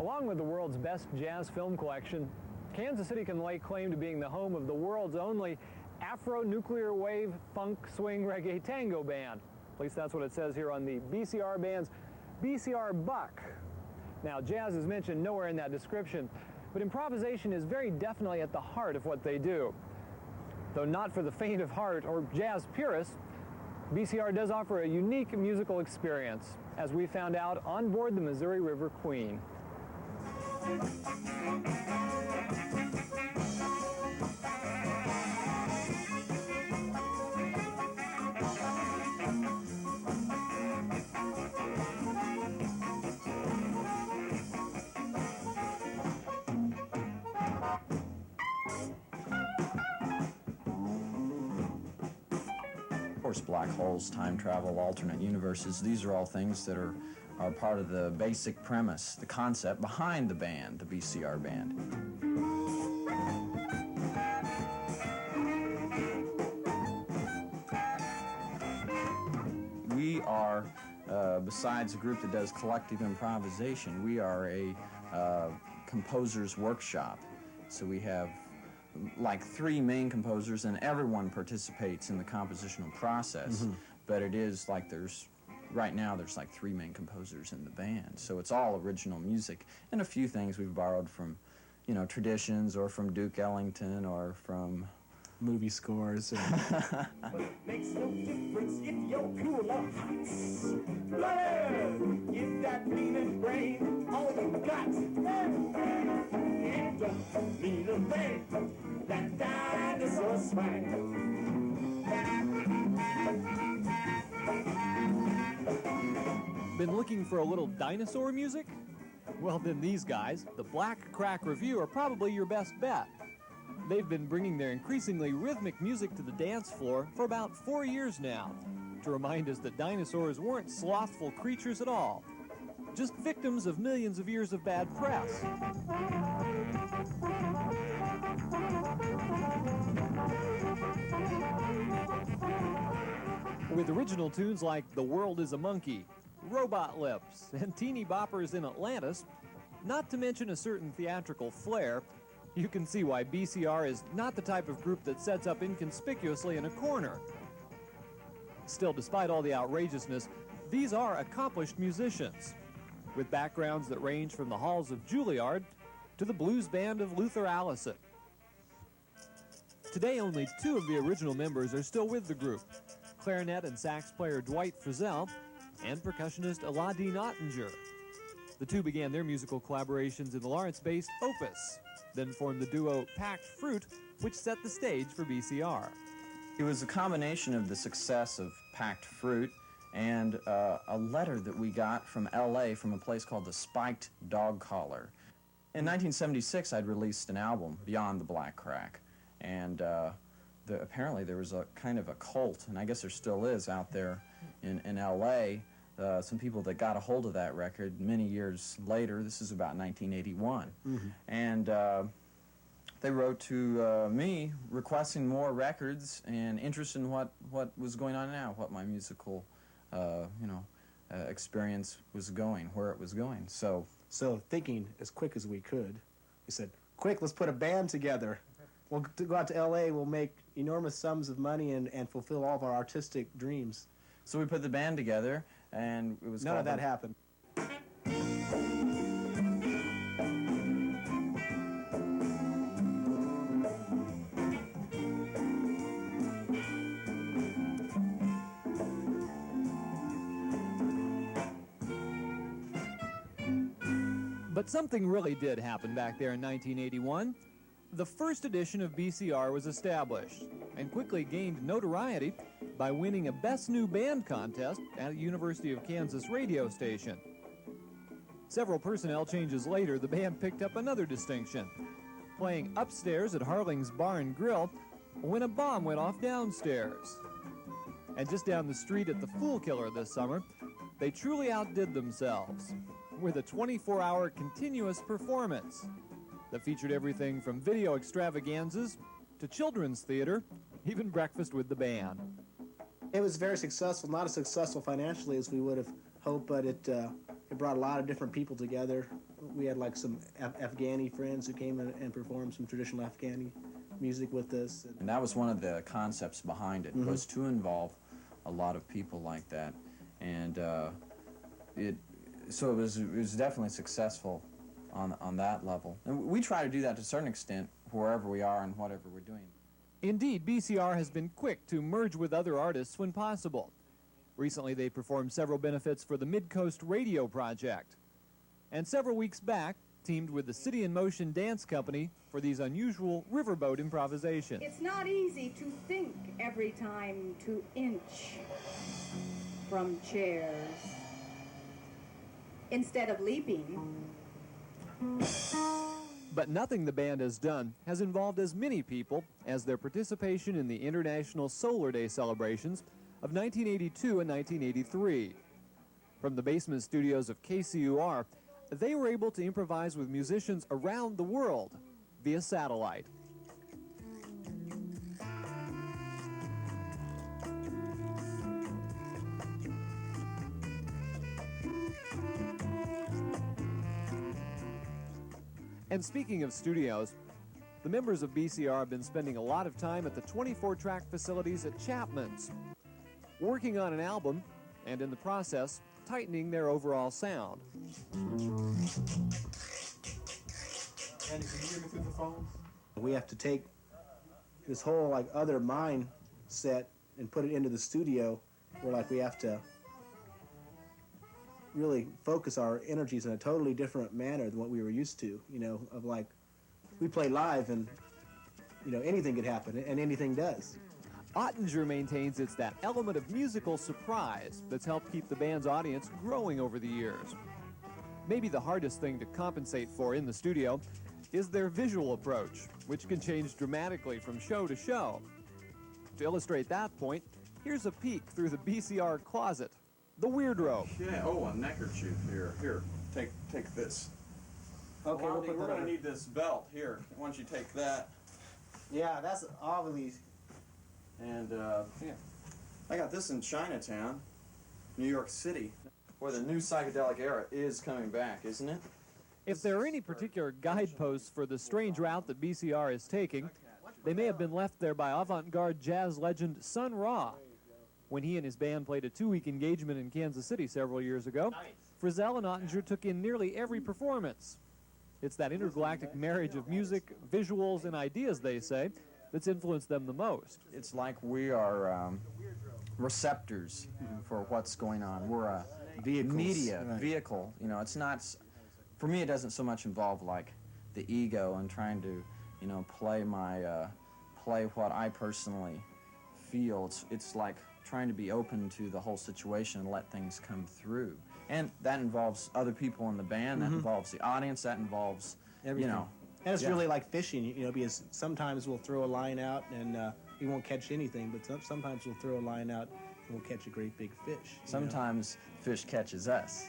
Along with the world's best jazz film collection, Kansas City can lay claim to being the home of the world's only Afro-nuclear wave funk swing reggae tango band. At least that's what it says here on the BCR band's BCR Buck. Now, jazz is mentioned nowhere in that description, but improvisation is very definitely at the heart of what they do. Though not for the faint of heart or jazz purists, BCR does offer a unique musical experience, as we found out on board the Missouri River Queen. Of course, black holes, time travel, alternate universes, these are all things that are part of the basic premise, the concept behind the band, the BCR band. We are, besides a group that does collective improvisation, we are a composer's workshop. So we have like 3 main composers, and everyone participates in the compositional process. But it is like right now there's like 3 main composers in the band. So it's all original music, and a few things we've borrowed from, you know, traditions, or from Duke Ellington, or from movie scores. But it makes no difference if you're cool or hot. Blood, give that meaning brain all you got. It don't mean a thing, that dinosaur swang. Been looking for a little dinosaur music? Well, then these guys, the Black Crack Review, are probably your best bet. They've been bringing their increasingly rhythmic music to the dance floor for about 4 years now, to remind us that dinosaurs weren't slothful creatures at all, just victims of millions of years of bad press. With original tunes like The World is a Monkey, Robot Lips, and teeny boppers in Atlantis, not to mention a certain theatrical flair, you can see why BCR is not the type of group that sets up inconspicuously in a corner. Still, despite all the outrageousness, these are accomplished musicians, with backgrounds that range from the halls of Juilliard to the blues band of Luther Allison. Today, only 2 of the original members are still with the group, clarinet and sax player Dwight Frizzell and percussionist Elodie Nottinger. The 2 began their musical collaborations in the Lawrence-based Opus, then formed the duo Packed Fruit, which set the stage for BCR. It was a combination of the success of Packed Fruit and a letter that we got from LA from a place called the Spiked Dog Collar. In 1976, I'd released an album, Beyond the Black Crack, and apparently there was a kind of a cult, and I guess there still is out there in LA, some people that got a hold of that record many years later. This is about 1981. And they wrote to me requesting more records and interested in what was going on now, what my musical experience was going, where it was going. So thinking as quick as we could, we said, quick, let's put a band together. We'll go out to LA, we'll make enormous sums of money and fulfill all of our artistic dreams. So we put the band together, and it was None of that happened. But something really did happen back there in 1981. The first edition of BCR was established and quickly gained notoriety by winning a Best New Band contest at a University of Kansas radio station. Several personnel changes later, the band picked up another distinction, playing upstairs at Harling's Bar and Grill when a bomb went off downstairs. And just down the street at the Fool Killer this summer, they truly outdid themselves with a 24-hour continuous performance that featured everything from video extravaganzas to children's theater, even breakfast with the band. It was very successful, not as successful financially as we would have hoped, but it it brought a lot of different people together. We had like some Afghani friends who came and performed some traditional Afghani music with us. And that was one of the concepts behind it, was to involve a lot of people like that. And so it was definitely successful on that level. And we try to do that to a certain extent wherever we are and whatever we're doing. Indeed, BCR has been quick to merge with other artists when possible. Recently, they performed several benefits for the Mid-Coast Radio Project. And several weeks back, teamed with the City in Motion Dance Company for these unusual riverboat improvisations. It's not easy to think every time to inch from chairs instead of leaping. But nothing the band has done has involved as many people as their participation in the International Solar Day celebrations of 1982 and 1983. From the basement studios of KCUR, they were able to improvise with musicians around the world via satellite. And speaking of studios, the members of BCR have been spending a lot of time at the 24-track facilities at Chapman's, working on an album, and in the process, tightening their overall sound. Andy, can you hear me through the phone? We have to take this whole like other mindset and put it into the studio, where like we have to really focus our energies in a totally different manner than what we were used to, you know, of like, we play live and, you know, anything could happen, and anything does. Ottinger maintains it's that element of musical surprise that's helped keep the band's audience growing over the years. Maybe the hardest thing to compensate for in the studio is their visual approach, which can change dramatically from show to show. To illustrate that point, here's a peek through the BCR closet, the weird robe. Yeah, oh, a neckerchief here. Here, take this. Okay, we'll put we're that going on. to need this belt here. Why don't you take that? Yeah, that's obviously. And, yeah. I got this in Chinatown, New York City, where the new psychedelic era is coming back, isn't it? If there are any particular guideposts for the strange route that BCR is taking, they may have been left there by avant-garde jazz legend Sun Ra. When he and his band played a 2-week engagement in Kansas City several years ago, Frizzell and Ottinger took in nearly every performance. It's that intergalactic marriage of music, visuals, and ideas, they say, that's influenced them the most. It's like we are receptors for what's going on. We're a media vehicle. You know, it's not, for me, it doesn't so much involve like the ego and trying to, you know, play what I personally feel. It's like trying to be open to the whole situation and let things come through. And that involves other people in the band, that involves the audience, that involves, Everything. you know. And it's really like fishing, you know, because sometimes we'll throw a line out and we won't catch anything, but sometimes we'll throw a line out and we'll catch a great big fish. Sometimes fish catches us.